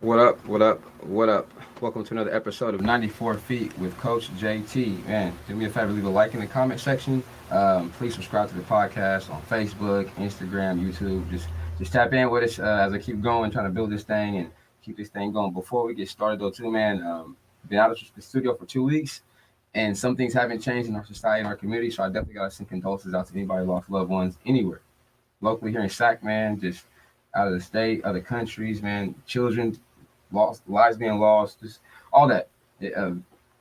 What up? What up? What up? Welcome to another episode of 94 Feet with Coach JT. Man, do me a favor, leave a like in the comment section. Please subscribe to the podcast on Facebook, Instagram, YouTube. Just tap in with us as I keep going, trying to build this thing and keep this thing going. Before we get started, though, too, man, been out of the studio for 2 weeks, and some things haven't changed in our society and our community. So I definitely got to send condolences out to anybody who lost loved ones anywhere locally here in Sac, man. Just out of the state, other countries, man. Children lost, lives being lost, just all that.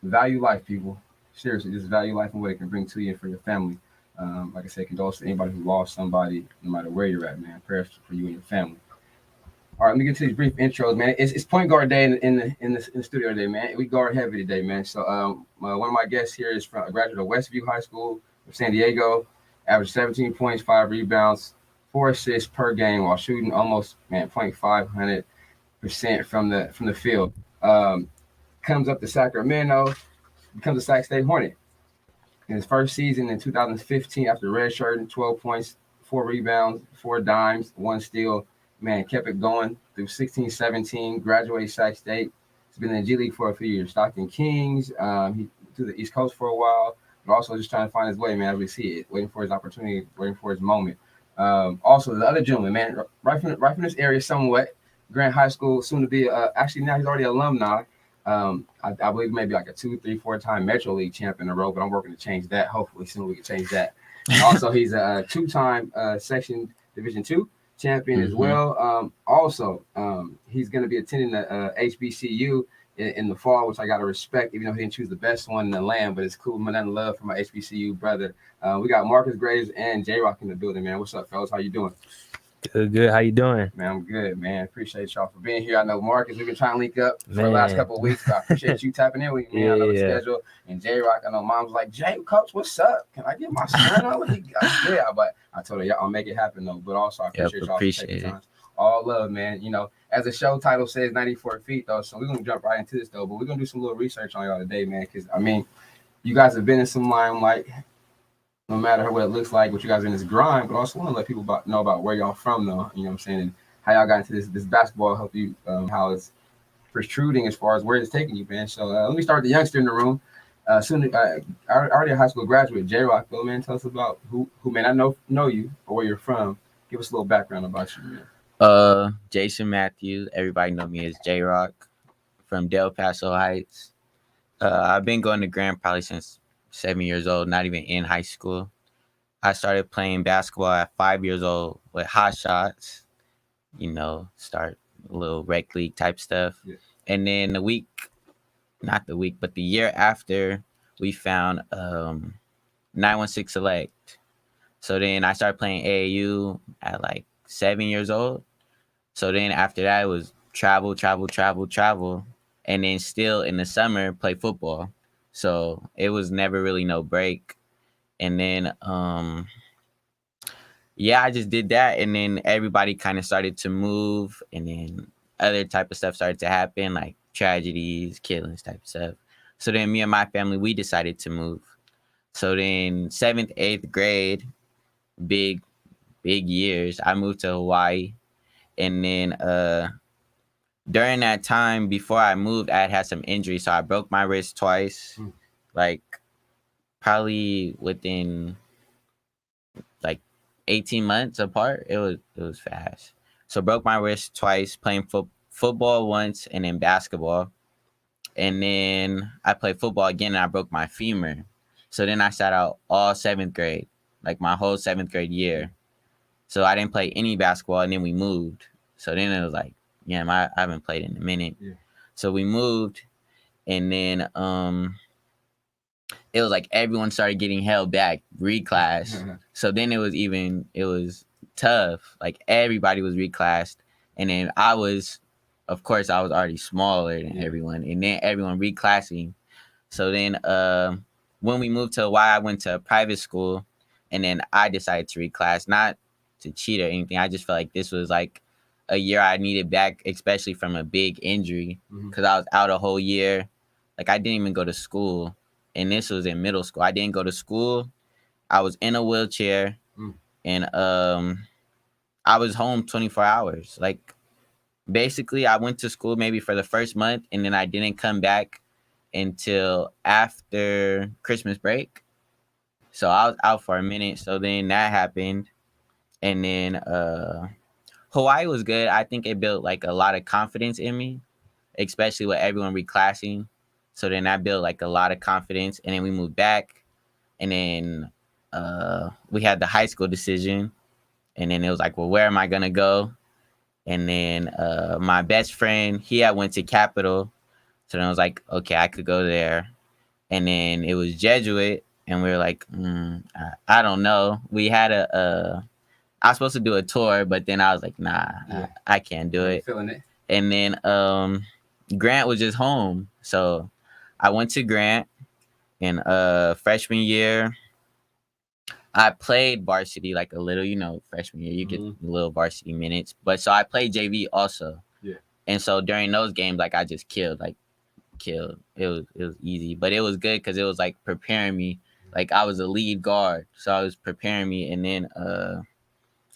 Value life, people. Seriously, just value life and what it can bring to you and for your family. Like I said, condolences to anybody who lost somebody, no matter where you're at, man. Prayers for you and your family. All right, let me get to these brief intros, man. It's point guard day in the studio today, man. We guard heavy today, man. So one of my guests here is from a graduate of Westview High School of San Diego, averaged 17 points, 5 rebounds, 4 assists per game while shooting almost man .500% from the field. Um, Comes up to Sacramento, becomes a Sac State Hornet. In his first season in 2015, after redshirting, 12 points, 4 rebounds, 4 dimes, 1 steal. Man, kept it going through 16, 17, graduated Sac State. He's been in the G League for a few years. Stockton Kings, he to the East Coast for a while, but also just trying to find his way, man, as we see it, waiting for his opportunity, waiting for his moment. Also, the other gentleman, man, right from this area somewhat, Grant High School, soon to be, actually now he's already alumni. I believe maybe like a 2, 3, 4 time Metro League champ in a row, but I'm working to change that. Hopefully soon we can change that. And also, he's a 2 time Section Division Two champion as well. He's going to be attending the HBCU in the fall, which I got to respect, even though he didn't choose the best one in the land. But it's cool, man. Nothing love for my HBCU brother. We got Marcus Graves and J Rock in the building, man. What's up, fellas? How you doing? Good, good. How you doing? Man, I'm good, man. Appreciate y'all for being here. I know Marcus, we've been trying to link up for the last Man, couple of weeks, but I appreciate you tapping in with me, man. I know the yeah, schedule. And J Rock, I know mom's like, Jay, coach, what's up? Can I get my son on? Yeah, but I told her, yeah, I'll make it happen though. But also, I yep, appreciate y'all for taking appreciate it. time. All love, man. You know, as the show title says, 94 feet though. So we're gonna jump right into this though. But we're gonna do some little research on y'all today, man. Because I mean, you guys have been in some limelight, no matter what it looks like, what you guys are in this grind, but also want to let people know about where y'all from, though. You know what I'm saying? And how y'all got into this basketball, help you, how it's protruding as far as where it's taking you, man. So let me start with the youngster in the room. Already a high school graduate, J Rock, though, man. Tell us about who may not know you or where you're from. Give us a little background about you, man. Jason Matthews. Everybody know me as J Rock from Del Paso Heights. I've been going to Graham probably since 7 years old. Not even in high school. I started playing basketball at 5 years old with hot shots. Start a little rec league type stuff, Yeah. and then not the week, but the year after, we found 916 Select. So then I started playing AAU at like 7 years old. So then after that, it was travel, travel, travel, travel. And then still in the summer, play football. So it was never really no break. And then, yeah, I just did that. And then everybody kind of started to move. And then other type of stuff started to happen, like tragedies, killings type of stuff. So then me and my family, we decided to move. So then 7th, 8th grade, big big years. I moved to Hawaii, and then during that time before I moved, I had some injuries, so I broke my wrist twice, Mm. like probably within like 18 months apart. It was fast. So broke my wrist twice playing football once, and then basketball, and then I played football again, and I broke my femur. So then I sat out all 7th grade, like my whole 7th grade year. So I didn't play any basketball, and then we moved. So then it was like, yeah, I haven't played in a minute. Yeah. So we moved, and then it was like everyone started getting held back, reclass. So then it was tough. Like everybody was reclassed, and then of course, I was already smaller than everyone, and then everyone reclassing. So then when we moved to Hawaii, I went to a private school, and then I decided to reclass, not to cheat or anything. I just felt like this was like a year I needed back, especially from a big injury, Mhm. because I was out a whole year. Like I didn't even go to school, and this was in middle school. I didn't go to school. I was in a wheelchair, Mm. and I was home 24 hours. Like basically I went to school maybe for the first month, and then I didn't come back until after Christmas break. So I was out for a minute. So then that happened, and then Hawaii was good. I think it built like a lot of confidence in me, especially with everyone reclassing. So then that built like a lot of confidence, and then we moved back, and then we had the high school decision, and then it was like, well, where am I gonna go? And then my best friend, he had went to Capital, so then I was like, okay, I could go there. And then it was Jesuit, and we were like, I don't know. We had I was supposed to do a tour, but then I was like, nah, Yeah. I can't do it. Feeling it. And then Grant was just home, so I went to Grant. In freshman year, I played varsity like a little, freshman year you get little varsity minutes. But so I played JV also. Yeah. And so during those games, like I just killed. It was easy, but it was good because it was like preparing me. Like I was a lead guard, so I was preparing me. And then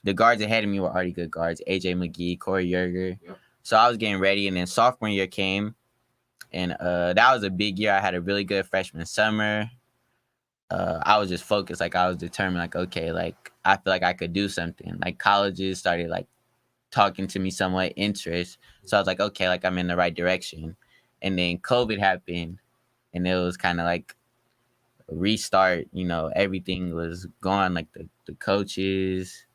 the guards ahead of me were already good guards: AJ McGee, Corey Yerger. Yep. So I was getting ready, and then sophomore year came, and that was a big year. I had a really good freshman summer. I was just focused, like I was determined, like, okay, like I feel like I could do something. Like colleges started like talking to me somewhat interest. So I was like, okay, like I'm in the right direction. And then COVID happened, and it was kind of like a restart, everything was gone, like the coaches,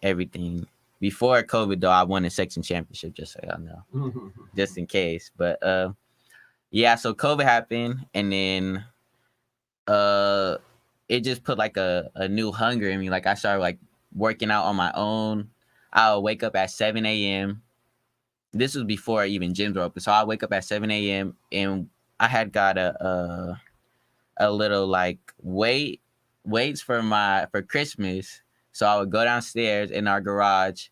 everything. Before COVID though, I won a section championship, just so y'all know. Just in case. But yeah, so COVID happened, and then it just put like a new hunger in me. Like I started like working out on my own. I'll wake up at 7 a.m. This was before even gyms were open. So I wake up at 7 a.m. and I had got a little like weights for Christmas. So I would go downstairs in our garage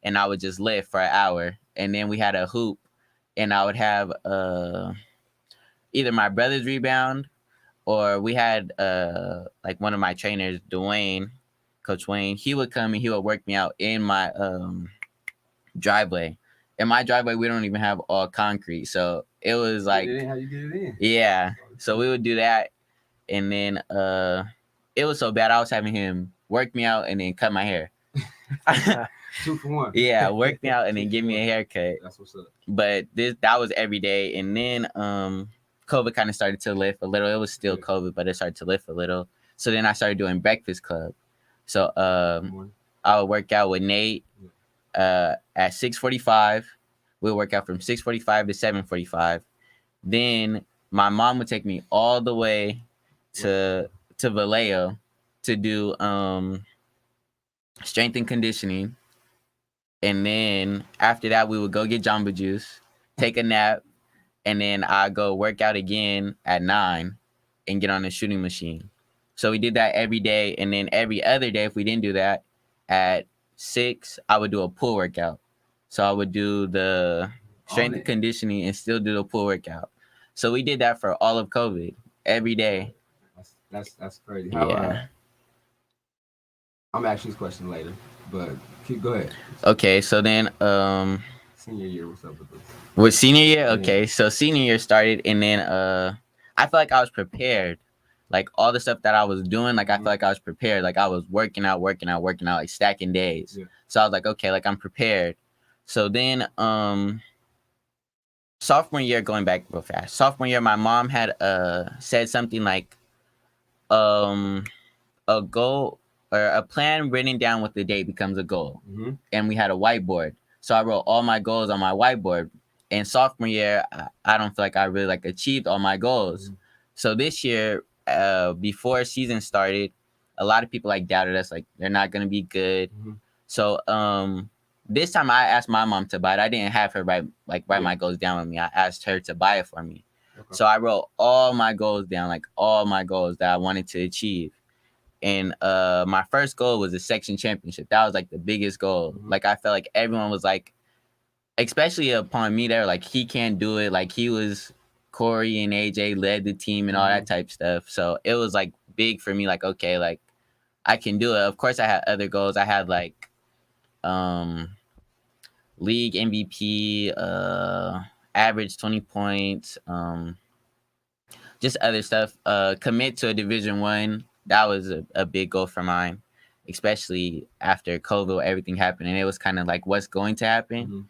and I would just lift for an hour. And then we had a hoop, and I would have either my brother's rebound, or we had like one of my trainers, Dwayne, Coach Wayne, he would come and he would work me out in my driveway. In my driveway, we don't even have all concrete. So it was like, How you get it in? Yeah. So we would do that. And then it was so bad, I was having him work me out and then cut my hair. 2 for 1. Yeah, work me out and then give me a haircut. That's what's up. But that was every day. And then COVID kind of started to lift a little. It was still COVID, but it started to lift a little. So then I started doing Breakfast Club. So I would work out with Nate at 6:45. We'll work out from 6:45 to 7:45. Then my mom would take me all the way to Vallejo to do strength and conditioning. And then after that, we would go get Jamba Juice, take a nap, and then I go work out again at 9 and get on the shooting machine. So we did that every day. And then every other day, if we didn't do that, at 6, I would do a pull workout. So I would do the strength and conditioning and still do the pull workout. So we did that for all of COVID, every day. That's crazy. Yeah. I'm asking this question later, but go ahead. Okay, so then senior year, what's up with this? With senior year, okay, so senior year started, and then I feel like I was prepared. Like all the stuff that I was doing, like I feel like I was prepared. Like I was working out, like stacking days. Yeah. So I was like, okay, like I'm prepared. So then sophomore year, going back real fast. Sophomore year, my mom had said something like a goal or a plan written down with the date becomes a goal. Mm-hmm. And we had a whiteboard. So I wrote all my goals on my whiteboard. And sophomore year, I don't feel like I really like achieved all my goals. Mm-hmm. So this year, before season started, a lot of people like doubted us, like they're not gonna be good. Mm-hmm. So this time I asked my mom to buy it. I didn't have her write my goals down with me. I asked her to buy it for me. Okay. So I wrote all my goals down, like all my goals that I wanted to achieve. And my first goal was a section championship. That was like the biggest goal. Mm-hmm. Like I felt like everyone was like, especially upon me, there, like he can't do it. Like he was, Corey and AJ led the team and all that type stuff. So it was like big for me. Like, okay, like I can do it. Of course I had other goals. I had like league MVP, average 20 points, just other stuff. Commit to a Division 1. That was a big goal for mine, especially after COVID, everything happened, and it was kind of like what's going to happen. Mm-hmm.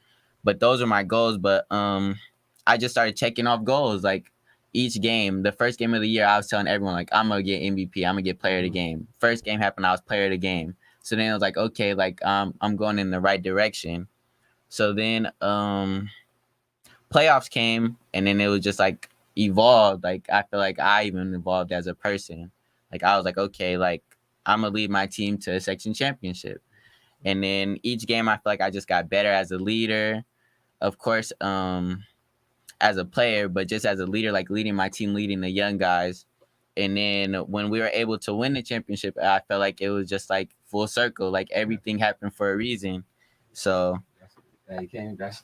But those are my goals. But I just started checking off goals like each game. The first game of the year, I was telling everyone like I'm gonna get MVP, I'm gonna get player of the game. First game happened, I was player of the game. So then it was like, okay, like I'm going in the right direction. So then playoffs came, and then it was just like evolved. Like I feel like I even evolved as a person. Like I was like, okay, like I'm gonna lead my team to a section championship. And then each game, I feel like I just got better as a leader. Of course, as a player, but just as a leader, like leading my team, leading the young guys. And then when we were able to win the championship, I felt like it was just like full circle. Like everything happened for a reason. So Hey, King, that's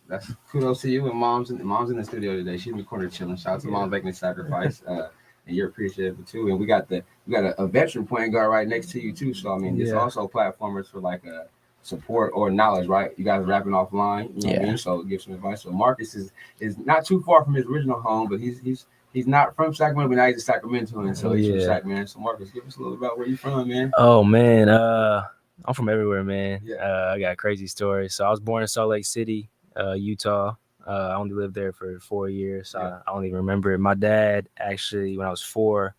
kudos to you. And mom's in the studio today. She's in the corner chilling. Shout out to mom making the sacrifice. And you're appreciative too. And we got a veteran point guard right next to you too. So I mean, it's also platformers for like a support or knowledge, right? You guys rapping offline, you know what I mean? So give some advice. So Marcus is not too far from his original home, but he's not from Sacramento, but now he's a Sacramento, and so he's from Sacramento. So Marcus, give us a little about where you from, man. Oh man, I'm from everywhere, man. I got a crazy story. So I was born in Salt Lake City, Utah. I only lived there for 4 years, so I don't even remember it. My dad actually, when I was 4,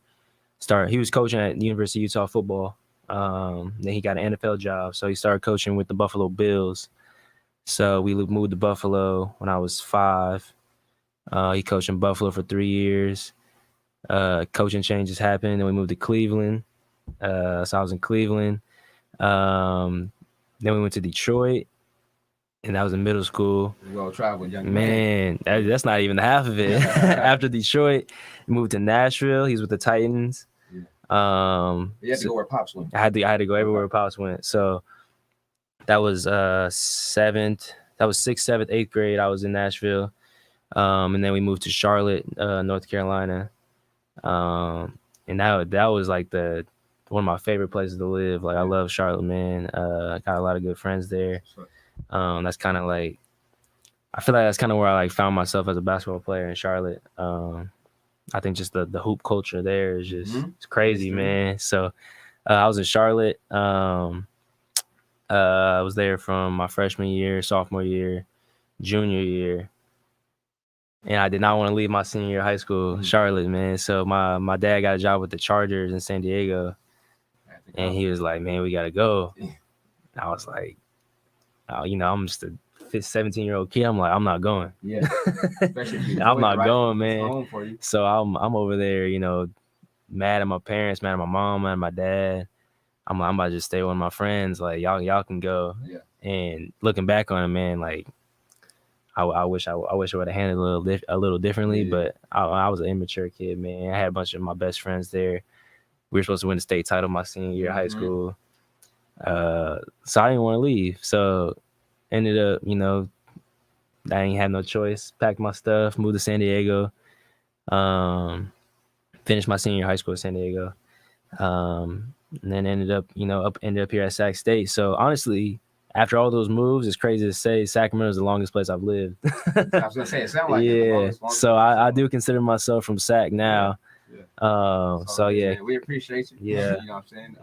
he was coaching at University of Utah football. Then he got an NFL job, so he started coaching with the Buffalo Bills. So we moved to Buffalo when I was 5. He coached in Buffalo for 3 years. Coaching changes happened, and we moved to Cleveland. So I was in Cleveland. Then we went to Detroit, and that was in middle school. Well traveled, young man. That's not even half of it. After Detroit, we moved to Nashville. He's with the Titans. You had to go where Pops went. I had to go everywhere where Pops went. So that was 7th. That was 6th, 7th, 8th grade. I was in Nashville. And then we moved to Charlotte, North Carolina. And that was like one of my favorite places to live. Like I love Charlotte, man. I got a lot of good friends there. That's kind of like, I feel like that's kind of where I like found myself as a basketball player in Charlotte. I think just the hoop culture there is just it's crazy, man. So I was in Charlotte. I was there from my freshman year, sophomore year, junior year. And I did not want to leave my senior year of high school, Charlotte, man. So my dad got a job with the Chargers in San Diego. And he was like, man, we got to go. And I was like, I'm just a 17-year-old kid. I'm like, I'm not going. Yeah. I'm not going, man. So I'm over there, mad at my parents, mad at my mom, mad at my dad. I'm about to just stay with my friends. Like, y'all can go. Yeah. And looking back on it, man, like, I wish I would have handled it a little differently, but I was an immature kid, man. I had a bunch of my best friends there. We were supposed to win the state title my senior year of high school. So I didn't want to leave. So ended up, I ain't had no choice. Packed my stuff, moved to San Diego. Finished my senior year of high school in San Diego. And then ended up here at Sac State. So honestly, after all those moves, it's crazy to say Sacramento is the longest place I've lived. I was gonna say it sounds like longest so I do consider myself from Sac now. So yeah, we appreciate you. Yeah, you know what I'm saying.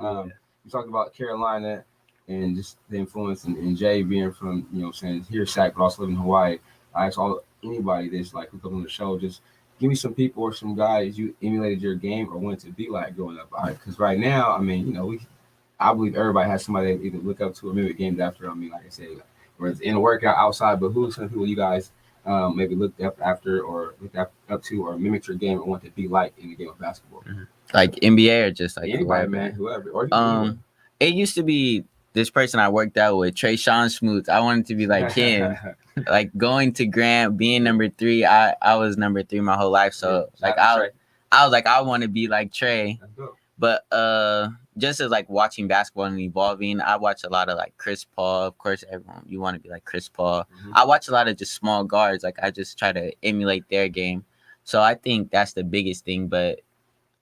You talked about Carolina and just the influence, and Jay being from here Sac, but also living in Hawaii. I ask anybody this like who comes on the show, just give me some people or some guys you emulated your game or wanted to be like growing up. Because right now, I mean, I believe everybody has somebody they either look up to or mimic games after. I mean, like I said, whether it's in a workout outside, but who are some people you guys maybe looked up after or looked up to or mimicked your game or want to be like in the game of basketball? Like NBA or just like anybody, man, whoever. Or it used to be this person I worked out with, Trayshawn Smoot. I wanted to be like him. Like going to Grant, being number 3. I was number 3 my whole life. So I was like, I want to be like Trey. But just as like watching basketball and evolving, I watch a lot of like Chris Paul. Of course, everyone you want to be like Chris Paul. I watch a lot of just small guards. Like I just try to emulate their game. So I think that's the biggest thing. But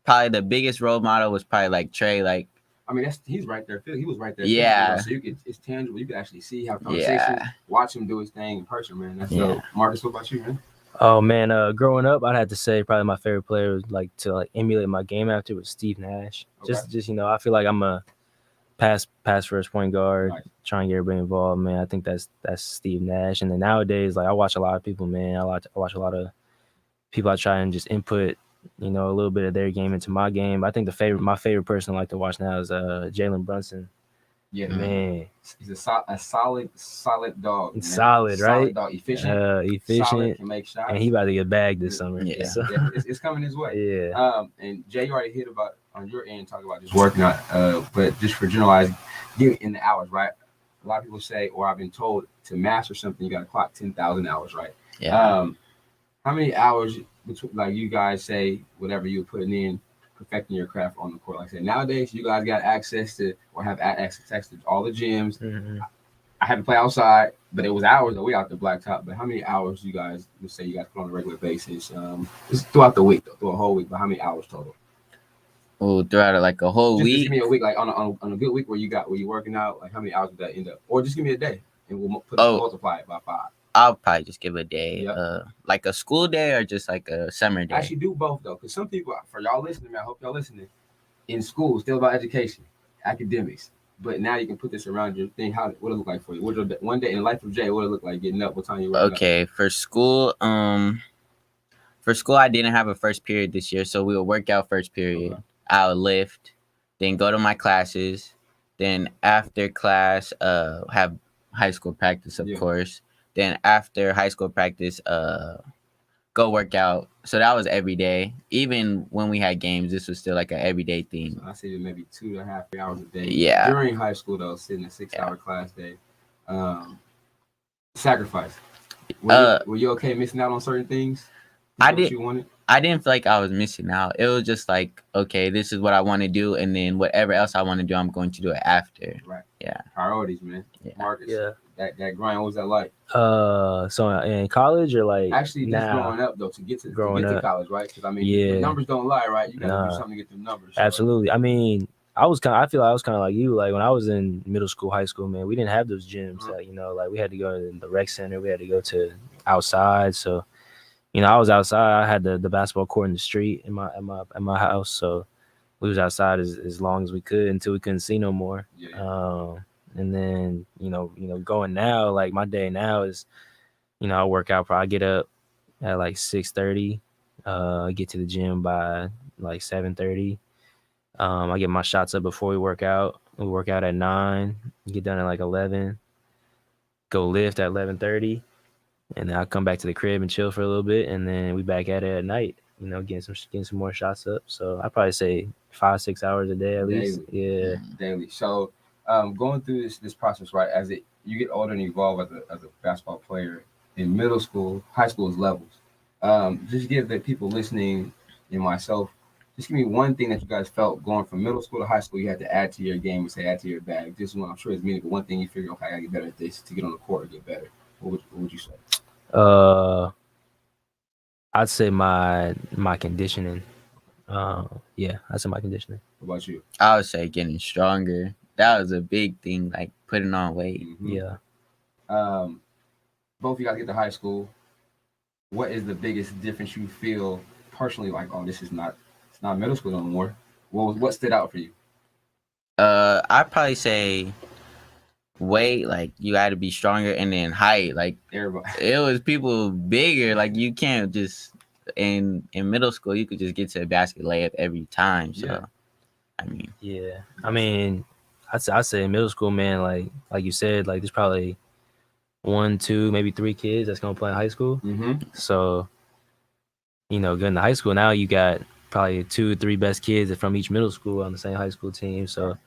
probably the biggest role model was probably like Trey. Like I mean, he's right there. He was right there. Yeah. So it's tangible. You can actually see, have conversations, watch him do his thing in person, man. That's dope. Marcus, what about you, man? Oh man, growing up, I'd have to say probably my favorite player to emulate my game after was Steve Nash. Okay. Just I feel like I'm a pass first point guard, Nice. trying to get everybody involved, man. I think that's Steve Nash. And then nowadays, like I watch a lot of people, man. I watch a lot of people. I try and just input, a little bit of their game into my game. I think my favorite person I like to watch now is Jalen Brunson. Yeah, man. He's a solid dog. Man. Solid, right? Solid dog, efficient, solid, can make shots, and he about to get bagged this summer. Yeah, so. It's coming his way. Yeah. And Jay, you already hit about on your end, talking about just working out, but just for generalized, getting in the hours, right? A lot of people say, or I've been told, to master something, you got to clock 10,000 hours, right? Yeah. How many hours, like you guys say, whatever you're putting in, perfecting your craft on the court? Like I said, nowadays you guys got access to, or have access to all the gyms. Mm-hmm. I had to play outside, but it was hours that we out the blacktop. But how many hours you guys would say you guys put on a regular basis? Just throughout the week, through a whole week, but how many hours total? Oh, throughout like a whole week. Just give me a week, like on a good week where you working out. Like how many hours would that end up? Or just give me a day, and we'll multiply it by 5. I'll probably just give a day, Yep. like a school day or just like a summer day. Actually, do both though, because some people, for y'all listening, man, I hope y'all listening. In school, still about education, academics, but now you can put this around your thing. What it look like for you? What one day in the life of Jay? What it look like getting up? What time you waking up? Okay, for school, I didn't have a first period this year, so we would work out first period. Okay. I would lift, then go to my classes, then after class, have high school practice, of course. Then after high school practice, go work out. So that was every day. Even when we had games, this was still like an everyday thing. So I say maybe 2.5 3 hours a day. Yeah. During high school though, sitting a 6-hour class day. Sacrifice. Were you okay missing out on certain things? You wanted? I didn't feel like I was missing out. It was just like, okay, this is what I want to do, and then whatever else I want to do, I'm going to do it after. Right. Yeah. Priorities, man. Yeah. Marcus. Yeah. That grind, what was that like? So in college or like actually just now? growing up though, to get to college, right? Because I mean, the numbers don't lie, right? You gotta do something to get the numbers. Absolutely. I mean, I feel like I was kind of like you. Like when I was in middle school, high school, man, we didn't have those gyms. Like like we had to go to the rec center, we had to go to outside. So, I was outside. I had the basketball court in the street in my house. So we was outside as long as we could until we couldn't see no more. Yeah. And then, going now, like my day now is, I work out. Probably get up at like 6:30. Get to the gym by like 7:30. I get my shots up before we work out. We work out at 9. Get done at like 11. Go lift at 11:30, and then I'll come back to the crib and chill for a little bit, and then we back at it at night. Getting some more shots up. So I probably say 5-6 hours a day at least. Yeah, daily. So. Going through this process, right? As you get older and evolve as a basketball player in middle school, high school's levels. Just give the people listening and myself, just give me one thing that you guys felt going from middle school to high school you had to add to your game, or add to your bag. This one, I'm sure it's meaning, but one thing you figure, okay, I gotta get better at this to get on the court and get better. What would you say? I'd say my conditioning. I'd say my conditioning. What about you? I would say getting stronger. That was a big thing, like putting on weight. Mm-hmm. Yeah. Both of you guys get to high school. What is the biggest difference you feel personally? Like, oh, it's not middle school no more. What stood out for you? I'd probably say weight. Like you had to be stronger, and then height. Like everybody, it was people bigger. Like you can't just in middle school you could just get to a basket layup every time. So, yeah. I mean, I'd say in middle school, man, like you said, like there's probably 1, 2, maybe 3 kids that's gonna play in high school. Mm-hmm. So, going to high school now, you got probably 2 or 3 best kids from each middle school on the same high school team. So,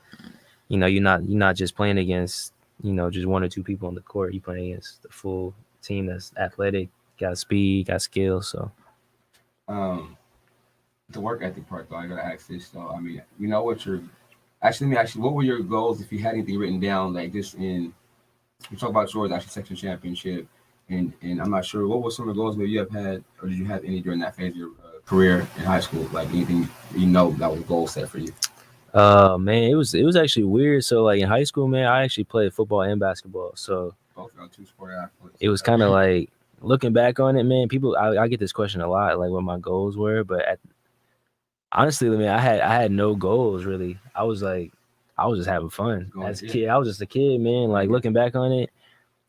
you're not just playing against just 1 or 2 people on the court. You're playing against the full team that's athletic, got speed, got skill. So, the work ethic part, though, I gotta ask this. So, I mean, let me ask you, what were your goals if you had anything written down like this you talk about yours, actually section championship, and I'm not sure what were some of the goals maybe you have had, or did you have any during that phase of your career in high school, like anything that was goal set for you? Man, it was actually weird. So like in high school, man, I actually played football and basketball. So Both are two sport athletes. it was kind of like looking back on it, man. People, I get this question a lot, like what my goals were, but honestly, man, I had no goals really. I was just having fun Going, as a yeah. kid. I was just a kid, man. Like Mhm. looking back on it,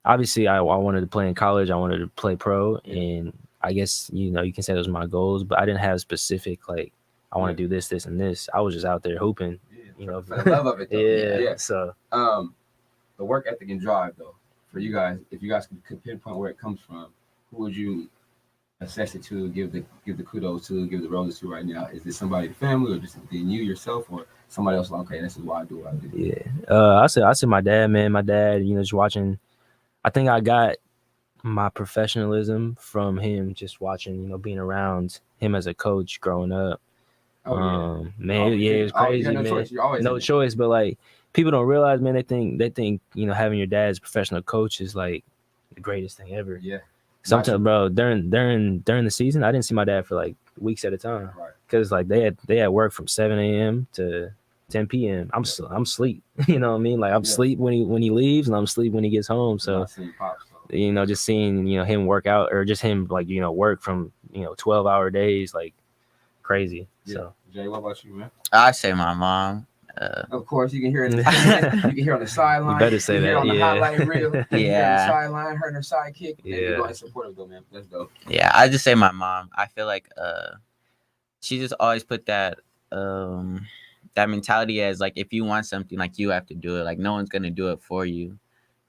obviously I wanted to play in college. I wanted to play pro, Yeah. and I guess you can say those were my goals, but I didn't have specific like I want Yeah. to do this, this, and this. I was just out there hooping, Yeah, for the love of it, though. yeah. Yeah. So The work ethic and drive, though, for you guys, if you guys could pinpoint where it comes from, who would you assess it to, give the kudos to, give the roses to right now? Is this somebody in the family, or just within you yourself, or somebody else? Like, okay, this is why I do what I do. yeah, I said my dad, man. My dad, just watching. I think I got my professionalism from him, just watching, being around him as a coach growing up. Oh yeah, Man, yeah, it was crazy, you had no man. choice. You're always No in it. choice, but like people don't realize, man. They think having your dad as a professional coach is like the greatest thing ever. Yeah. Sometimes, bro, during the season, I didn't see my dad for like weeks at a time, Right. because like they had work from 7 a.m. to 10 p.m. I'm sleep. You know what I mean? Like I'm Yeah. sleep when he leaves, and I'm sleep when he gets home. So Not seeing Pops, so. just seeing him work out, or just him like work from 12-hour days, like crazy. Yeah. So Jay, what about you, man? I say my mom. Of course, you can hear it. You can hear on the sideline. You better say you can hear that, on the yeah. highlight reel. You can hear on the Yeah. sideline, her and her sidekick. Yeah. You're going supportive though, man. Let's go. Yeah, I just say my mom. I feel like she just always put that that mentality as like, if you want something, like you have to do it. Like no one's gonna do it for you.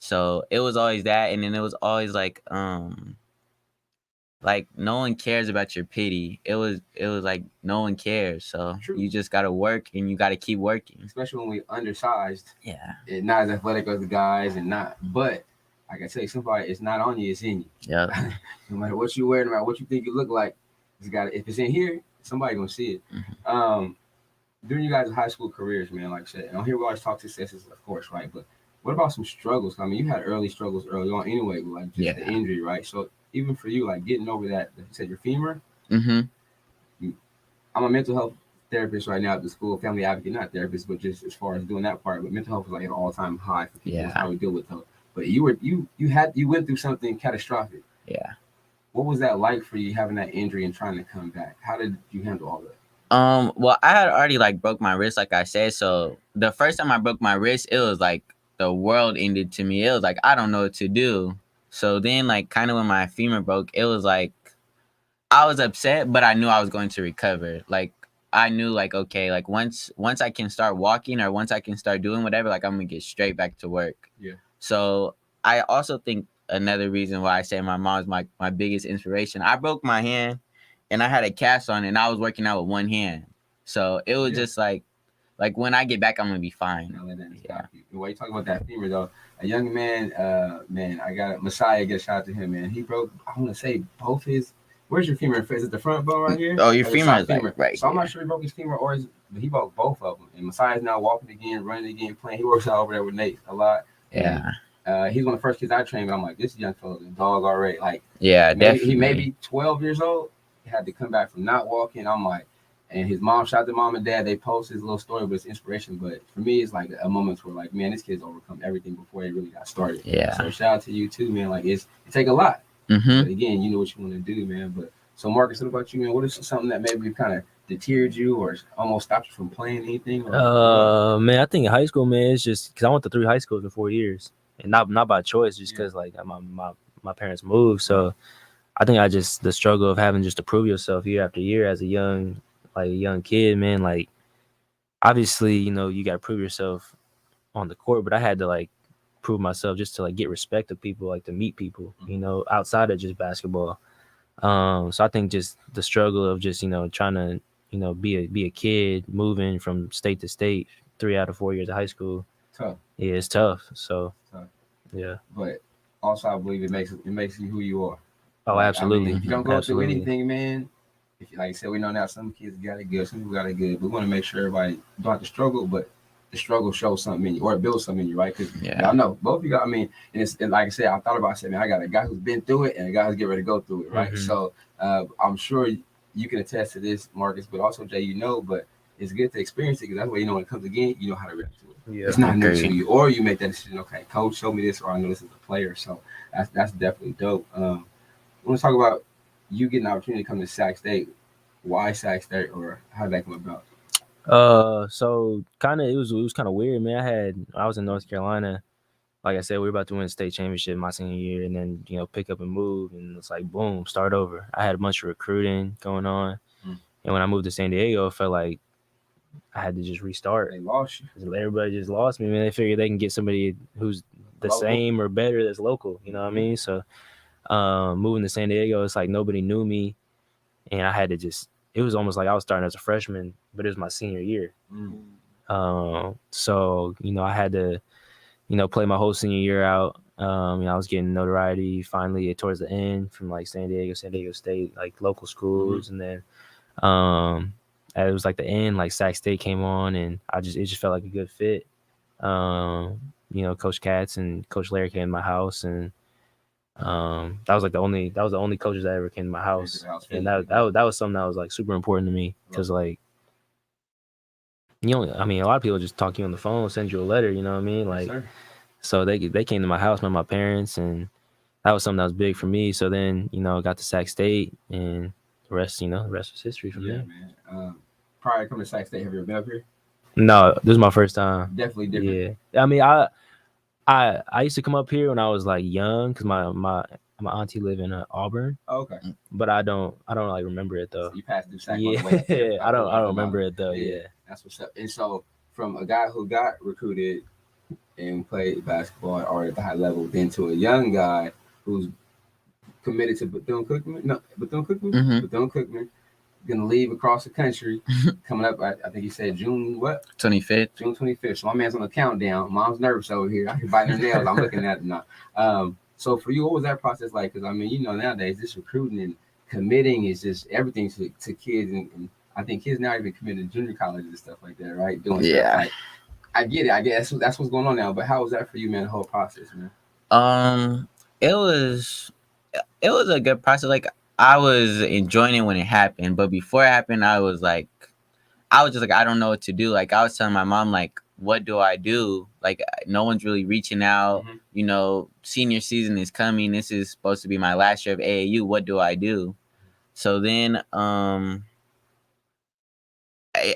So it was always that, and then it was always like no one cares about your pity. It was like no one cares. So True. you just gotta work, and you gotta keep working. Especially when we undersized, Yeah. and not as athletic as the guys, and not. But like I tell you, somebody, it's not on you, it's in you. Yeah. No matter what you wear, no matter what you think you look like, it's got. If it's in here, somebody gonna see it. Mhm. During you guys' high school careers, man, like I said, and on here we always talk successes, of course, right? But what about some struggles? I mean, you had early struggles early on anyway, with like just the Yeah. injury, right? So even for you, like getting over that, you said your femur. Mhm. I'm a mental health therapist right now at the school, family advocate, not therapist, but just as far as doing that part. But mental health is like an all-time high for people. That's Yeah. how we deal with health. But you went through something catastrophic. Yeah. What was that like for you, having that injury and trying to come back? How did you handle all that? Well, I had already like broke my wrist, like I said. So the first time I broke my wrist, it was like the world ended to me. It was like I don't know what to do. So then, like, kind of when my femur broke, it was like I was upset, but I knew I was going to recover. Like I knew, like, okay, like once I can start walking, or once I can start doing whatever, like I'm gonna get straight back to work. Yeah. So I also think another reason why I say my mom's my biggest inspiration. I broke my hand, and I had a cast on it, and I was working out with one hand. So it was Yeah. just like when I get back, I'm gonna be fine. Now let that Yeah. stop you. While you talking about that femur though, a young man, man, I got Messiah. Get a shout out to him, man. He broke. I want to say both his. Where's your femur? Is it the front bone right here? Oh, your Or the femur side is like right So I'm here. not sure he broke his femur but he broke both of them. And Messiah's now walking again, running again, playing. He works out over there with Nate a lot. Yeah. He's one of the first kids I trained. But I'm like, this young fella's a dog already. Like, Yeah, definitely. he may be 12 years old. He had to come back from not walking. I'm like, and his mom, shout out to mom and dad. They post his little story, but it's inspiration. But for me, it's like a moment where, like, man, this kid's overcome everything before he really got started. Yeah. So shout out to you too, man. Like, it take a lot. Mm-hmm. But again, you know what you want to do, man. But so, Marcus, what about you, man? What is something that maybe kind of deterred you or almost stopped you from playing anything? Man, I think in high school, man, it's just because I went to 3 high schools in 4 years, and not by choice, just because like my parents moved. So I think the struggle of having just to prove yourself year after year as a young kid, man. Like obviously, you got to prove yourself on the court, but I had to like prove myself just to like get respect of people, like to meet people, outside of just basketball. So I think just the struggle of just trying to be a kid moving from state to state 3 out of 4 years of high school. Tough. Yeah, it's tough. So Tough. yeah. But also, I believe it makes you who you are. Oh, Like, absolutely. I mean, if you don't go Absolutely. through anything, man. If like I said, we know now some kids got it good, some people got it good. But we want to make sure everybody don't have to struggle, but the struggle shows something in you or it builds something in you, right? Because Yeah. I know both of you got. I mean, and like I said, I thought about it. I said, man, I got a guy who's been through it and a guy who's getting ready to go through it, right? Mhm. So I'm sure you can attest to this, Marcus, but also Jay, but it's good to experience it because that's way you know when it comes again, you know how to react to it. Yeah. It's not new to Agreed. you, or you make that decision. Okay, coach, show me this, or I know this is a player. So that's definitely dope. I want to talk about you getting an opportunity to come to Sac State. Why Sac State, or how did that come about? So kind of it was kind of weird, man. I was in North Carolina. Like I said, we were about to win the state championship my senior year, and then pick up and move, and it's like boom, start over. I had a bunch of recruiting going on, and when I moved to San Diego, it felt like I had to just restart. They lost you. 'Cause everybody just lost me, man. They figured they can get somebody who's the Local. same or better that's local. You know what I mean? So, moving to San Diego, it's like nobody knew me, and I had to just. It was almost like I was starting as a freshman, but it was my senior year. So I had to, play my whole senior year out. I was getting notoriety finally towards the end from like San Diego State, like local schools, and then it was like the end, like Sac State came on, and it just felt like a good fit. Coach Katz and Coach Larry came to my house, and that was the only coaches that ever came to my house, and that was something that was like super important to me because like a lot of people just talk to you on the phone, send you a letter, you know what I mean, like. Yes, so they came to my house, met my parents, and that was something that was big for me. So then got to Sac State, and the rest was history from there. Man. Prior to coming to Sac State, have you ever been up here? No, this is my first time. Definitely different. Yeah, I mean, I used to come up here when I was like young because my auntie lived in Auburn. Oh, okay. But I don't like remember it though. So you passed through Sac. Yeah, I don't remember it though. Yeah, that's what's up. And so from a guy who got recruited and played basketball already at the high level, then to a young guy who's committed to Bethune-Cookman. Bethune-Cookman, gonna leave across the country, coming up. I think he said June 25th. June 25th. So my man's on the countdown. Mom's nervous over here. I can bite her nails. I'm looking at it now. So for you, what was that process like? Because I mean, nowadays this recruiting and committing is just everything to kids, and I think kids now even committed to junior colleges and stuff like that, right? Doing stuff like. I get it. I guess that's what's going on now. But how was that for you, man? The whole process, man. It was a good process. Like I was enjoying it when it happened, but before it happened, I was just like, I don't know what to do. Like I was telling my mom, like, what do I do? Like no one's really reaching out. Senior season is coming. This is supposed to be my last year of AAU. What do I do? So then,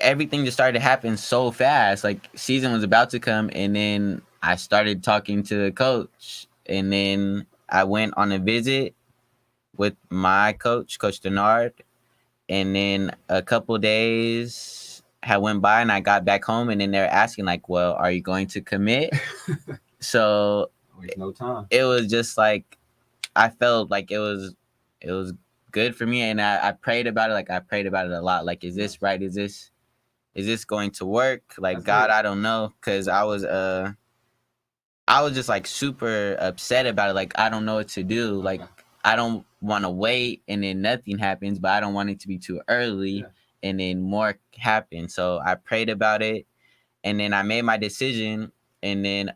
everything just started to happen so fast. Like season was about to come, and then I started talking to the coach, and then I went on a visit with my coach, Coach Denard, and then a couple days had went by, and I got back home, and then they're asking like, "Well, are you going to commit?" So no time. It was just like I felt like it was good for me, and I prayed about it. Like I prayed about it a lot. Like, is this right? Is this going to work? Like, that's God, I don't know, because I was just like super upset about it. Like I don't know what to do. Like I don't want to wait and then nothing happens, but I don't want it to be too early and then more happen. So I prayed about it, and then I made my decision, and then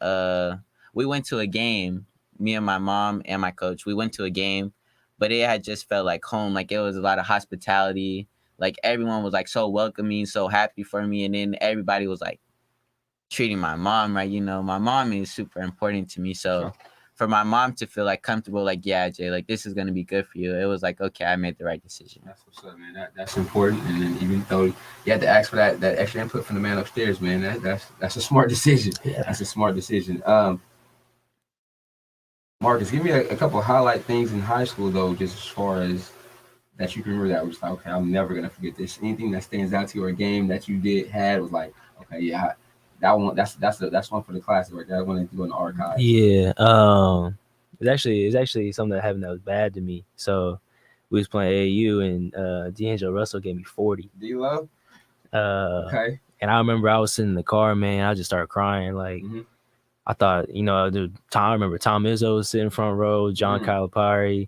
we went to a game. Me and my mom and my coach, we went to a game, but it had just felt like home. Like it was a lot of hospitality. Like everyone was like so welcoming, so happy for me, and then everybody was like treating my mom right. My mom is super important to me. So for my mom to feel like comfortable, like, yeah, Jay, like this is gonna be good for you. It was like, okay, I made the right decision. That's what's up, man. That's important. And then even though you had to ask for that extra input from the man upstairs, man, that's a smart decision. Yeah. That's a smart decision. Marcus, give me a couple of highlight things in high school though, just as far as that you can remember that was like, okay, I'm never gonna forget this. Anything that stands out to you, or a game that you had was like, okay, yeah, that one, that's one for the classic, right? That one to go in the archive. Yeah, it's actually something that happened that was bad to me. So we was playing AAU, and D'Angelo Russell gave me 40. D-Love? Okay. And I remember I was sitting in the car, man. I just started crying. Like I thought, I remember Tom Izzo was sitting front row, John Calipari,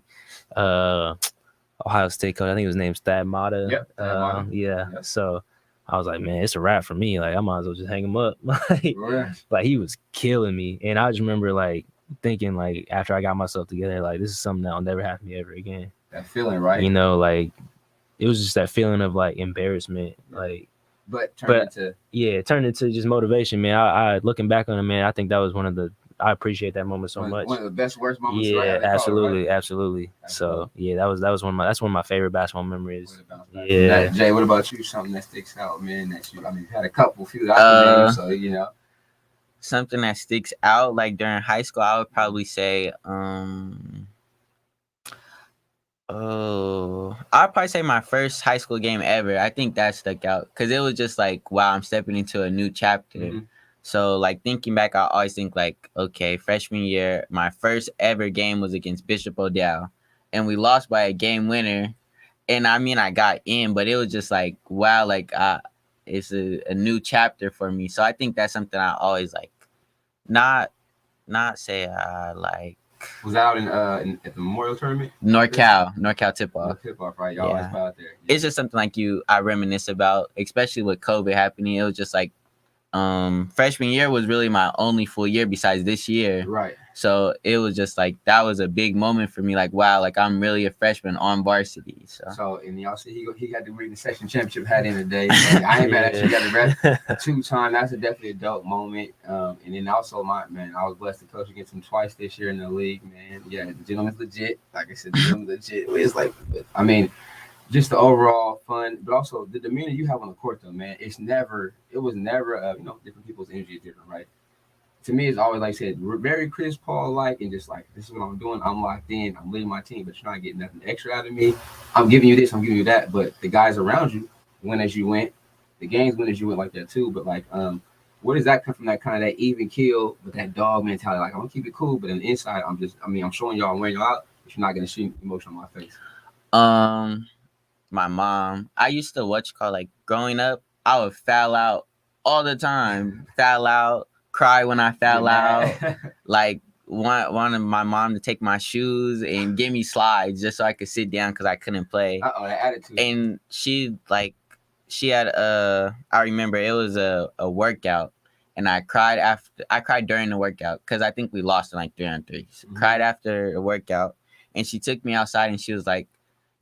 Ohio State coach. I think his name's Thad Matta. Yep. Yeah. Yep. So I was like, man, it's a wrap for me. Like I might as well just hang him up. Like he was killing me. And I just remember like thinking like after I got myself together, like this is something that'll never happen to me ever again. That feeling, right? Like it was just that feeling of like embarrassment. Like but turned But- into Yeah, it turned into just motivation, man. I looking back on it, man, I think that was I appreciate that moment so much. one of the best worst moments. Yeah, right? How they call it, absolutely, right? absolutely. That's So dope. yeah, that's one of my favorite basketball memories. Way to bounce back. Yeah. Jay, what about you? Something that sticks out, man. You had a few that I can name, so you know. Something that sticks out, like during high school, I would probably say, I'd probably say my first high school game ever. I think that stuck out because it was just like, wow, I'm stepping into a new chapter. Mhm. So, like, thinking back, I always think, like, okay, freshman year, my first ever game was against Bishop O'Dowd, and we lost by a game winner. And I mean, I got in, but it was just like, wow, like, it's a new chapter for me. So I think that's something I always like, not say like. Was that out at the Memorial Tournament? NorCal tip-off. Tip-off, right? Y'all always Yeah. play out there. Yeah. It's just something like I reminisce about, especially with COVID happening. It was just like freshman year was really my only full year besides this year. Right. So it was just like that was a big moment for me. Like, wow, like I'm really a freshman on varsity. So and y'all see he got the Reading Section Championship hat in today. And I ain't mad at you. Got the rest 2 times. That's definitely a dope moment. And then also I was blessed to coach against him twice this year in the league, man. Yeah, the gentleman's legit. Like I said, the gentleman's legit. It's like, I mean, just the overall fun, but also the demeanor you have on the court, though, man. It was never, different people's energy is different, right? To me, it's always, like I said, very Chris Paul-like, and just like, this is what I'm doing. I'm locked in. I'm leading my team, but you're not getting nothing extra out of me. I'm giving you this. I'm giving you that. But the guys around you win as you went. The games win as you went like that, too. But, like, where does that come from, that kind of that even kill, but that dog mentality? Like, I'm going to keep it cool, but on the inside, I'm showing y'all, I'm wearing y'all out, but you're not going to see emotion on my face. My mom, I used to like growing up, I would foul out all the time. Foul out, cry when I foul out. Like wanted my mom to take my shoes and give me slides just so I could sit down because I couldn't play. That attitude. And she had I remember it was a workout, and I cried during the workout because I think we lost in like 3-on-3. Mm-hmm. Cried after the workout, and she took me outside and she was like,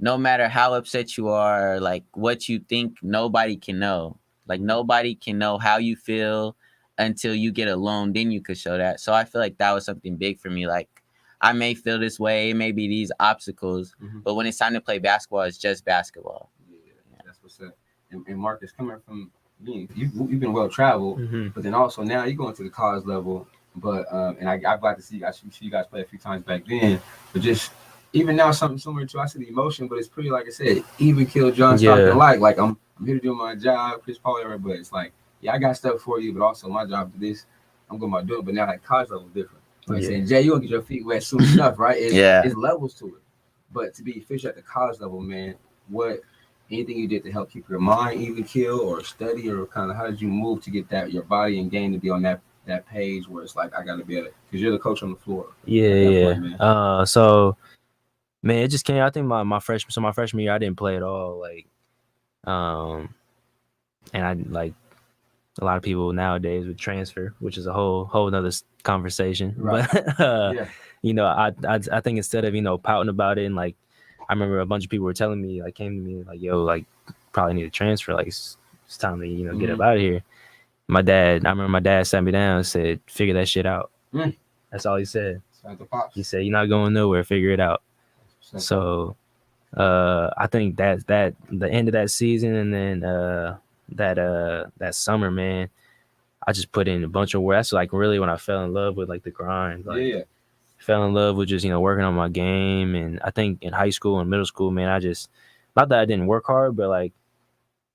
no matter how upset you are, like what you think, nobody can know. Like nobody can know how you feel until you get alone. Then you could show that. So I feel like that was something big for me. Like I may feel this way, it may be these obstacles, but when it's time to play basketball, it's just basketball. Yeah. That's what's up. And Marcus, coming from you've been well traveled, but then also now you're going to the college level. But and I'm glad to see you guys play a few times back then. But just even now, something similar to I see the emotion, but it's pretty, like I said, even kill John Stockton. Like I'm here to do my job, Chris Paul, but it's like, yeah, I got stuff for you, but also my job is this. I'm going to do it. But now that college level is different. Like I said, Jay, you're gonna get your feet wet soon enough, right? It's levels to it. But to be official at the college level, man, anything you did to help keep your mind even kill or study, or kind of how did you move to get that your body and game to be on that page where it's like I gotta be at it because you're the coach on the floor. Yeah. So man, it just came. I think my freshman year I didn't play at all. Like, and I like a lot of people nowadays would transfer, which is a whole nother conversation. Right. But I think instead of pouting about it, and like I remember a bunch of people were telling me, like, came to me like, yo, like probably need to transfer. Like it's time to get up out of here. I remember my dad sat me down and said, figure that shit out. That's all he said. He said, you're not going nowhere, figure it out. So I think that the end of that season, and then that summer, man, I just put in a bunch of work. That's like really when I fell in love with like the grind. Like, fell in love with just working on my game. And I think in high school and middle school, man, I just, not that I didn't work hard, but like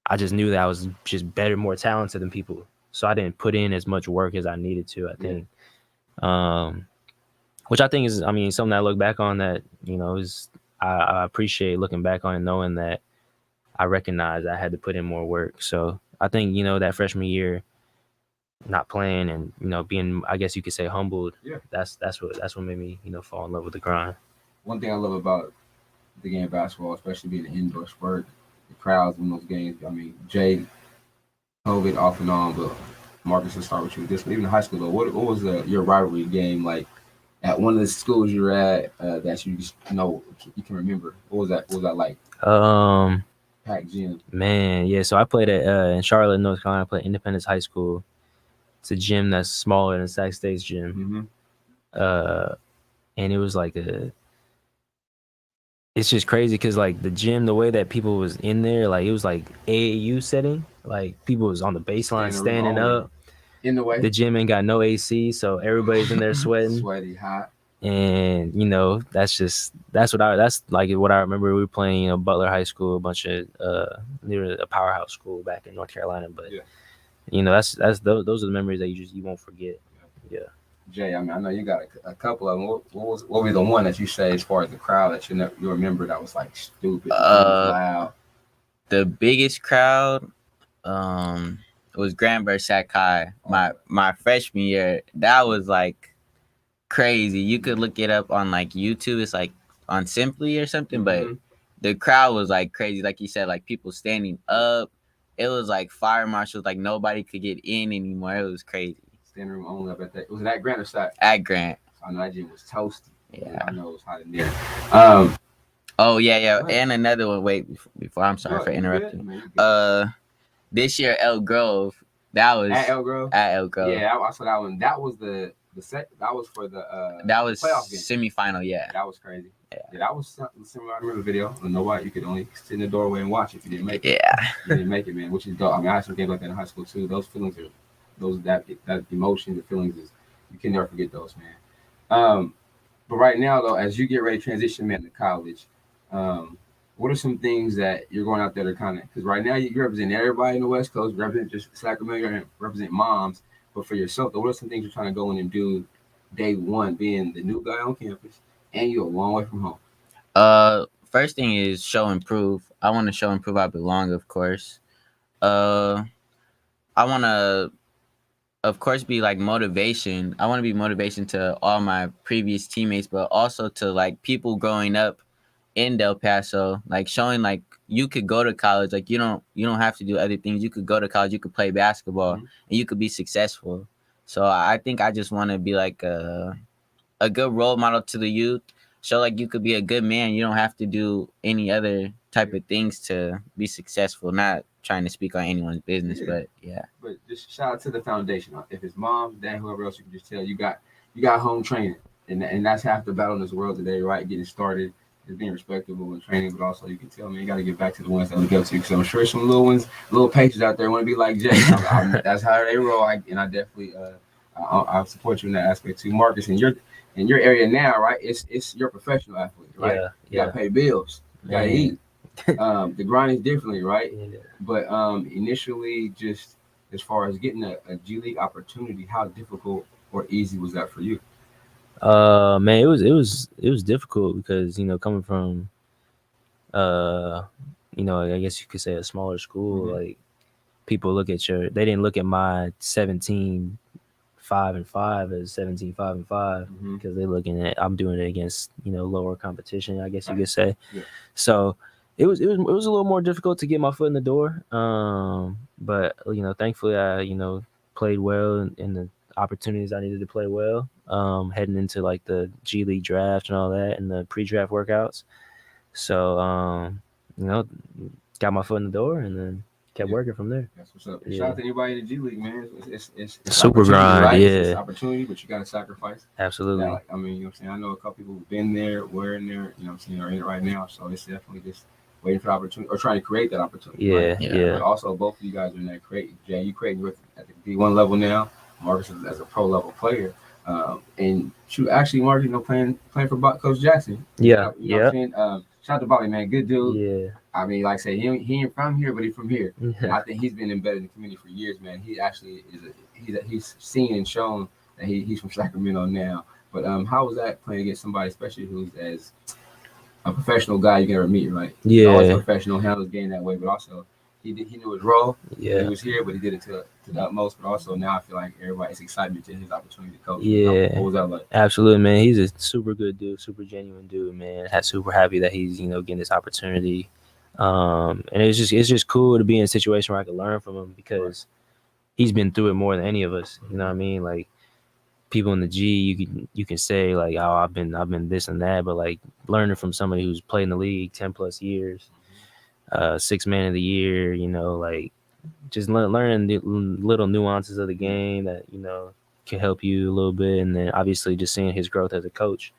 I just knew that I was just better, more talented than people. So I didn't put in as much work as I needed to, I think. Which I think is, something that I look back on that, is I appreciate looking back on it, knowing that I recognize I had to put in more work. So I think, that freshman year, not playing and, being, I guess you could say, humbled. Yeah. That's what made me, fall in love with the grind. One thing I love about the game of basketball, especially being an indoor sport, the crowds in those games. Jay, COVID off and on, but Marcus, let's start with you. This, even in high school, though, what was your rivalry game like at one of the schools you were at that you just you can remember? What was that like? packed gym. Man, yeah. So I played at in Charlotte, North Carolina. I played Independence High School. It's a gym that's smaller than Sac State's gym. Mm-hmm. And it was like it's just crazy because like the gym, the way that people was in there, like it was like AAU setting. Like people was on the baseline standing up. In the way. The gym ain't got no AC, so everybody's in there sweating. Sweaty, hot. And that's what I remember. We were playing Butler High School, a bunch of near a powerhouse school back in North Carolina. But those are the memories that you won't forget. Yeah. Jay, I mean, I know you got a couple of them. What was the one that you say as far as the crowd that you remember that was like stupid, loud? The biggest crowd, it was Granbury Sac High. My freshman year, that was like crazy. You could look it up on like YouTube. It's like on Simply or something, but the crowd was like crazy. Like you said, like people standing up. It was like fire marshals. Like nobody could get in anymore. It was crazy. Standing room only up at that. Was it at Grant or Sac? At Grant. I know that gym was toasty. Yeah. I know it was hot in there. Oh yeah. And another one. Wait, before I'm sorry for interrupting. This year Elk Grove. That was at Elk Grove. Yeah, I saw that one. That was the set. That was for the that was playoff game. Semifinal. Yeah. That was crazy. Yeah, that was similar. I remember the video. I know why you could only sit in the doorway and watch if you didn't make it. Yeah. You didn't make it, man. Which is dope. I mean, I had some games like that in high school too. Those feelings are. That emotion, the feelings is you can never forget those, man. But right now though, as you get ready to transition, man, to college, what are some things that you're going out there to kind of, because right now you represent everybody in the West Coast, represent just Sacramento, and represent moms, but for yourself, though, what are some things you're trying to go in and do day one, being the new guy on campus, and you're a long way from home? First thing is show and prove. I want to show and prove I belong, of course. I want to, of course, be like motivation. I want to be motivation to all my previous teammates, but also to like people growing up in Del Paso, like showing like you could go to college, like you don't have to do other things. You could go to college, you could play basketball, and you could be successful. So I think I just want to be like a good role model to the youth. Show like you could be a good man. You don't have to do any other type of things to be successful. Not trying to speak on anyone's business, but yeah. But just shout out to the foundation. If it's mom, dad, whoever else, you can just tell you got home training, and that's half the battle in this world today, right? Getting started is being respectable in training, but also you can tell me you got to get back to the ones that look up to you. Because I'm sure some little pages out there want to be like Jay. That's how they roll. I definitely I support you in that aspect too, Marcus. And in your area now, right? It's your professional athlete, right? Yeah. You got to pay bills. You got to eat. The grind is differently, right? Yeah. But initially, just as far as getting a G League opportunity, how difficult or easy was that for you? Man, it was difficult because coming from I guess you could say a smaller school, like people they didn't look at my 17-5-5 as 17-5-5 because they're looking at I'm doing it against lower competition, I guess you could say. Yeah. So it was a little more difficult to get my foot in the door. But thankfully I played well in the opportunities I needed to play well. Heading into like the G League draft and all that and the pre-draft workouts. So got my foot in the door and then kept working from there. That's what's up. Shout out to anybody in the G League, man. It's super grind, right? yeah. It's opportunity, but you got to sacrifice. Absolutely. Yeah, I mean, you know what I'm saying? I know a couple people who've been there, were in there, you know what I'm saying, are in it right now. So it's definitely just waiting for the opportunity or trying to create that opportunity. Yeah, right? yeah. But also, both of you guys are in that Jay, you creating at the D1 level now. Marcus as a pro level player. And shoot, actually, Marcus, playing for Coach Jackson. Yeah, you know what I'm saying? Shout out to Bobby, man. Good dude. Yeah. I mean, like I say, he ain't from here, but he's from here. Yeah. I think he's been embedded in the community for years, man. He actually he's seen and shown that he's from Sacramento now. But how was that playing against somebody, especially who's as a professional guy you can ever meet, right? Yeah. Always professional, handles game that way, but also he knew his role. Yeah. He was here, but he did it to the utmost. But also now I feel like everybody's excited to his opportunity to coach. Yeah. What was that like? Absolutely, man. He's a super good dude, super genuine dude, man. Super happy that he's getting this opportunity. And it's just cool to be in a situation where I can learn from him because he's been through it more than any of us. You know what I mean? Like people in the G, you can say like, oh, I've been this and that, but like learning from somebody who's played in the league 10 plus years, Six Man of the Year. You know, like just learning the little nuances of the game that can help you a little bit, and then obviously just seeing his growth as a coach.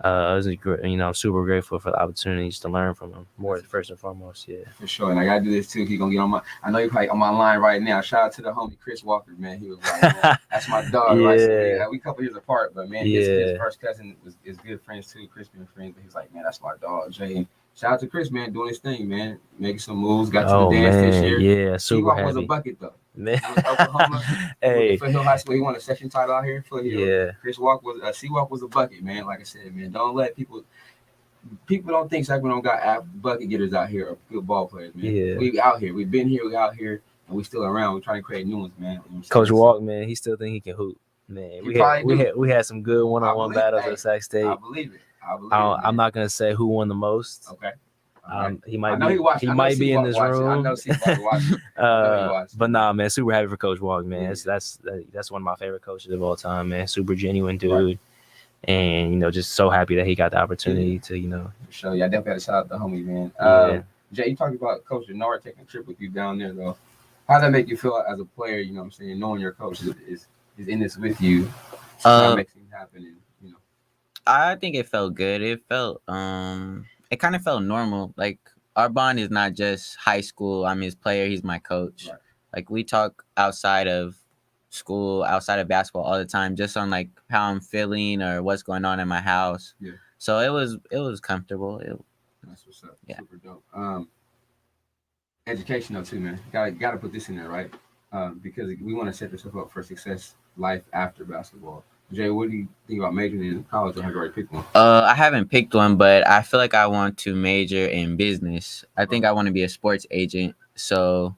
I'm super grateful for the opportunities to learn from him more first and foremost. Yeah, for sure. And I gotta do this too. He gonna get on my. I know you're probably on my line right now. Shout out to the homie Chris Walker, man. He was like, man, that's my dog. Yeah. Right? So we a couple years apart, but man, his Yeah. first cousin is good friends too. Chris been friends, but he's like, man, that's my dog, Jay. And shout out to Chris, man, doing his thing, man, making some moves. Got to the dance this year. Yeah, super T-Walk was a happy. bucket though. Man. He was Oklahoma. Hey, Foothill High School. He won a section title out here in Foothill. yeah, Chris Walk was C-Walk was a bucket, man. Like I said, man, don't let people don't think Sacramento got bucket getters out here or good ball players, man. Yeah. We out here. We've been here. We out here, and we still around. We're trying to create new ones, man. You know what I'm Coach saying? Walk, man, he still think he can hoop. Man, He we had some good one-on-one battles at Sac State. I believe it. I'm not gonna say who won the most. Okay. All right. He I might know be. he watched. He I know might be in C-Walk this watched it. I room. know C-Walk watched it. watched. But nah, man, super happy for Coach Walk, man. Yeah. That's one of my favorite coaches of all time, man. Super genuine dude, right. And just so happy that he got the opportunity to For sure. Yeah, I definitely had to shout out the homie, man. Yeah. Jay, you talked about Coach Denard taking a trip with you down there, though. How did that make you feel as a player? You know what I'm saying, knowing your coach is in this with you, makes things happen, and I think it felt good. It felt it kind of felt normal. Like our bond is not just high school. I'm his player. He's my coach. Right. Like we talk outside of school, outside of basketball all the time, just on like how I'm feeling or what's going on in my house. Yeah. So it was comfortable. That's what's up. Yeah. Super dope. Educational too, man. Gotta put this in there, right? Because we want to set yourself up for success life after basketball. Jay, what do you think about majoring in college, or have you already picked one? I haven't picked one, but I feel like I want to major in business. I think I want to be a sports agent. So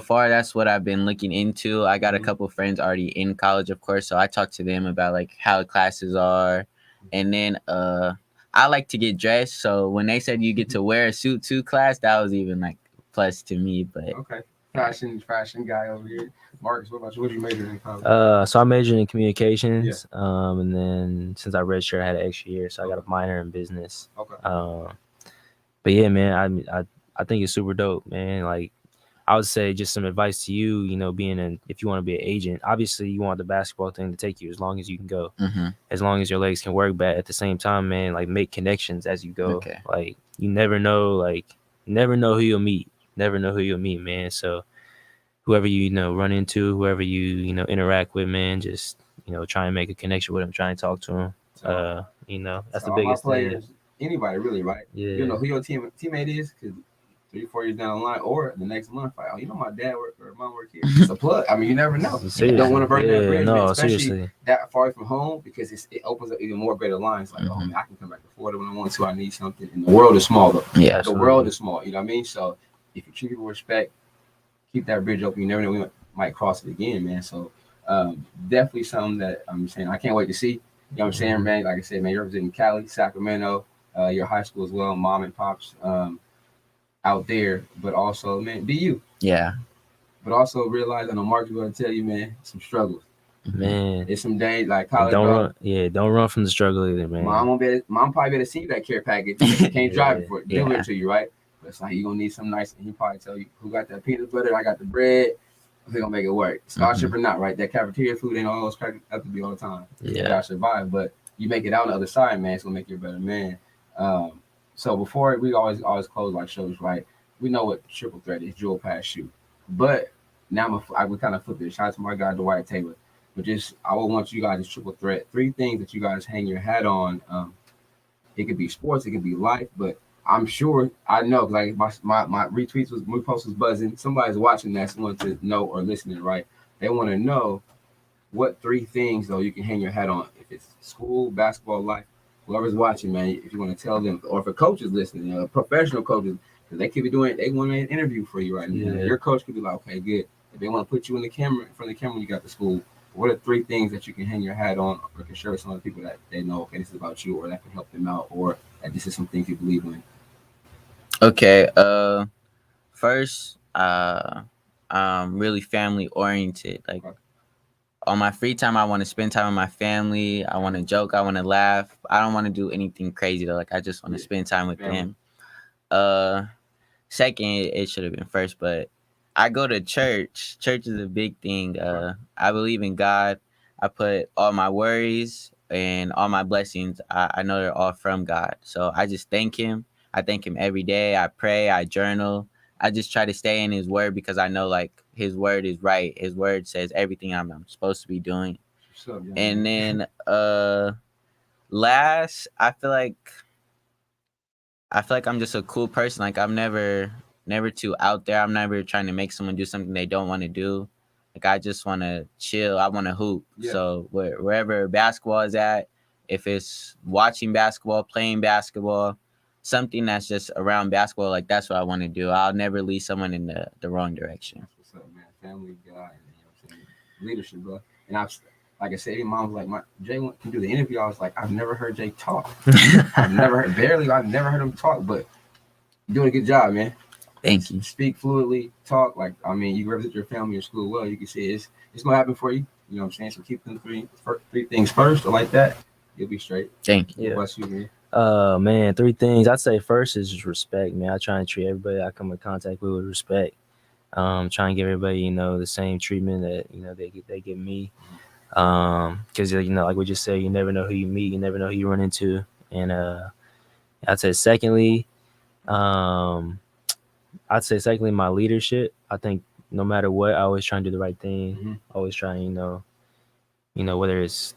far, that's what I've been looking into. I got a couple of friends already in college, of course. So I talked to them about like how classes are. And then I like to get dressed. So when they said you get to wear a suit to class, that was even like plus to me. But okay. Fashion guy over here. Marcus, what about you? What did you major in college? So I majored in communications. And then since I registered, I had an extra year, so I got a minor in business. Okay. But yeah, man, I think it's super dope, man. Like I would say just some advice to you, if you want to be an agent, obviously you want the basketball thing to take you as long as you can go, as long as your legs can work. But at the same time, man, like make connections as you go. Okay. Like you never know who you'll meet. Never know who you'll meet, man. So whoever run into, whoever you interact with, man, just try and make a connection with them, try and talk to them. That's the biggest players, thing. Anybody really, right? Yeah. You know who your teammate is, because 3-4 years down the line, or the next month, like, my dad work or mom work here. It's a plug. I mean, you never know. Seriously. You don't want to burn that bridge, man, No, especially seriously. that far from home, because it opens up even more better lines. Like, oh man, I can come back to Florida when I want to. I need something. And the world is small, though. Yeah, the world is small. You know what I mean? So if you treat people with respect, keep that bridge open. You never know, we might cross it again, man. So definitely something that I'm saying I can't wait to see. You know what I'm saying, man? Like I said, man, you're representing Cali, Sacramento, your high school as well, mom and pops out there, but also, man, be you. Yeah. But also realize, I know Mark is going to tell you, man, some struggles. Man, It's some days like college. Don't run from the struggle either, man. Mom probably better see you that care package. You can't drive it for it. Deliver Yeah. it to you, right? But it's like you're gonna need something nice, and he probably tell you who got that peanut butter, I got the bread. We're gonna make it work. Scholarship or not, right? That cafeteria food ain't always cracked up to be all the time. Yeah. You gotta survive, but you make it out on the other side, man. It's gonna make you a better man. So before we always close our shows, right? We know what triple threat is, jewel pass shoot. But now I would kind of flip it. Shout out to my guy Dwight Taylor. But I would want you guys to triple threat. 3 things that you guys hang your hat on. It could be sports, it could be life, but I'm sure I know, like my retweets my post was buzzing. Somebody's watching that's wanting to know or listening, right? They want to know what 3 things though you can hang your hat on. If it's school, basketball, life, whoever's watching, man. If you want to tell them, or if a coach is listening, professional coaches, because they could be they want an interview for you right now. Yeah. Your coach could be like, okay, good. If they want to put you in the front of the camera, when you got to school. What are 3 things that you can hang your hat on, or can share with some other people that they know, okay, this is about you, or that can help them out, or that this is some things you believe in? Okay. First, really family oriented. Like on my free time, I want to spend time with my family. I want to joke. I want to laugh. I don't want to do anything crazy though. Like I just want to spend time with them. second, it should have been first, but I go to church. Church is a big thing. I believe in God. I put all my worries and all my blessings. I know they're all from God. So I just thank Him. I thank Him every day. I pray. I journal. I just try to stay in His word because I know like His word is right. His word says everything I'm supposed to be doing. What's up, young And man? then last, I feel like I'm just a cool person. Like I'm never too out there. I'm never trying to make someone do something they don't want to do. Like I just want to chill. I want to hoop. Yeah. So wherever basketball is at, if it's watching basketball, playing basketball, something that's just around basketball, like that's what I want to do. I'll never lead someone in the wrong direction. That's what's up, man. Family, God, and, you know what I'm saying? Leadership, bro. And like I said, your mom was like, Jay can do the interview. I was like, I've never heard Jay talk. I've never heard him talk, but you're doing a good job, man. Thank you. Speak fluently, talk. Like, I mean, you represent your family, your school well. You can see it's going to happen for you. You know what I'm saying? So keep them three things first or like that. You'll be straight. Thank you. Yeah. Bless you, man. Man, 3 things. I'd say first is just respect, man. I try and treat everybody I come in contact with respect. Try and give everybody, you know, the same treatment that, you know, they give me. Because, you know, like we just said, you never know who you meet, you never know who you run into. And I'd say secondly, my leadership. I think no matter what, I always try and do the right thing. Mm-hmm. Always try and, you know, whether it's,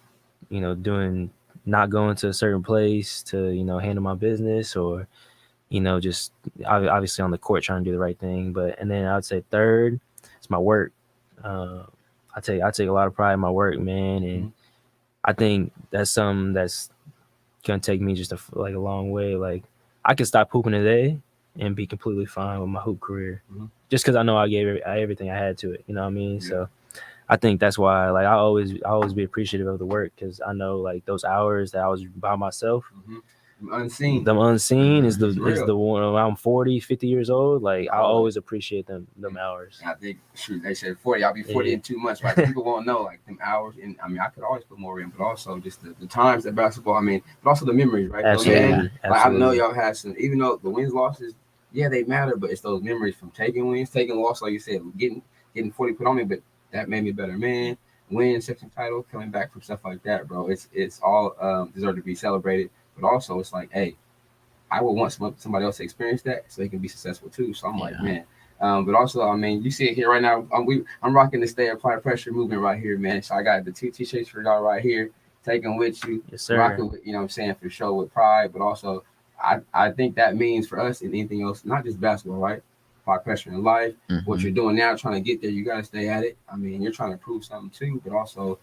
you know, not going to a certain place to, you know, handle my business or, you know, just obviously on the court trying to do the right thing. And then I'd say third, it's my work. I take a lot of pride in my work, man. And Mm-hmm. I think that's something that's going to take me just a long way. Like I could stop hooping today and be completely fine with my hoop career, Mm-hmm. just because I know I gave everything I had to it. You know what I mean? Yeah. So I think that's why, like, I always be appreciative of the work because I know, like, those hours that I was by myself, Mm-hmm. Unseen. them unseen is It's real. the one around 40, 50 years old. Like, I Oh. always appreciate them hours. I think, shoot, they said 40. I'll be 40 Yeah. in 2 months, right? People won't know, like, them hours. And, I mean, I could always put more in, but also just the times that basketball, I mean, but also the memories, right? Those Absolutely. games, like, I know y'all had some, even though the wins, losses, yeah, they matter, but it's those memories from taking wins, taking losses, like you said, getting 40 put on me, but that made me a better man. Win section title, coming back from stuff like that, bro. It's all deserve to be celebrated, but also it's like, hey, I would want somebody else to experience that so they can be successful too. So I'm like, man. But also, I mean, you see it here right now. I'm rocking the Stay Apply Pressure movement right here, man. So I got the 2 t-shirts for y'all right here, taking with you, Yes, sir. rocking with, you know what I'm saying, for show with pride. But also, I think that means for us and anything else, not just basketball, right? Apply pressure in life. Mhm. What you're doing now, trying to get there, you got to stay at it. I mean, you're trying to prove something too, but also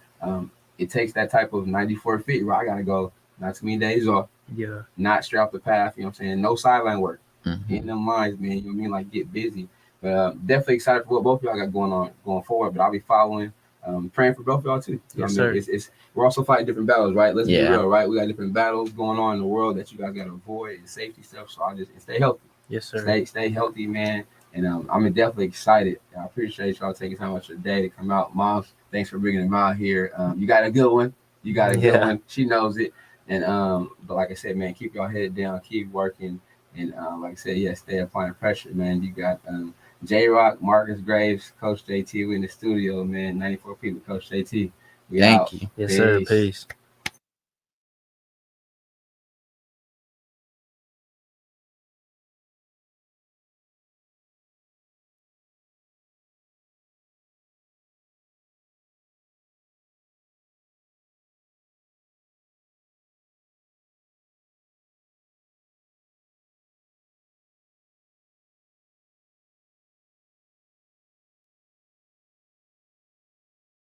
it takes that type of 94 feet where I got to go not too many days off. Yeah. Not straight off the path, you know what I'm saying? No sideline work. Mhm. In them lines, man, you know what I mean? Like, get busy. But definitely excited for what both of y'all got going forward. But I'll be following, praying for both of y'all too. You know Yes, what I mean? sir. We're also fighting different battles, right? Let's be Yeah. real, right? We got different battles going on in the world that you guys got to avoid and safety stuff. So I just stay healthy. Yes, sir. Stay healthy, man. And I'm definitely excited. I appreciate y'all taking time out your day to come out. Moms, thanks for bringing them out here. You got a good one. You got a good Yeah. one. She knows it. And but like I said, man, keep y'all head down, keep working, and like I said, yeah, stay applying pressure, man. You got J-Rock, Marcus Graves, Coach JT. We in the studio, man. 94 people, Coach JT. We Thank out. you. Yes, sir. Peace. Peace.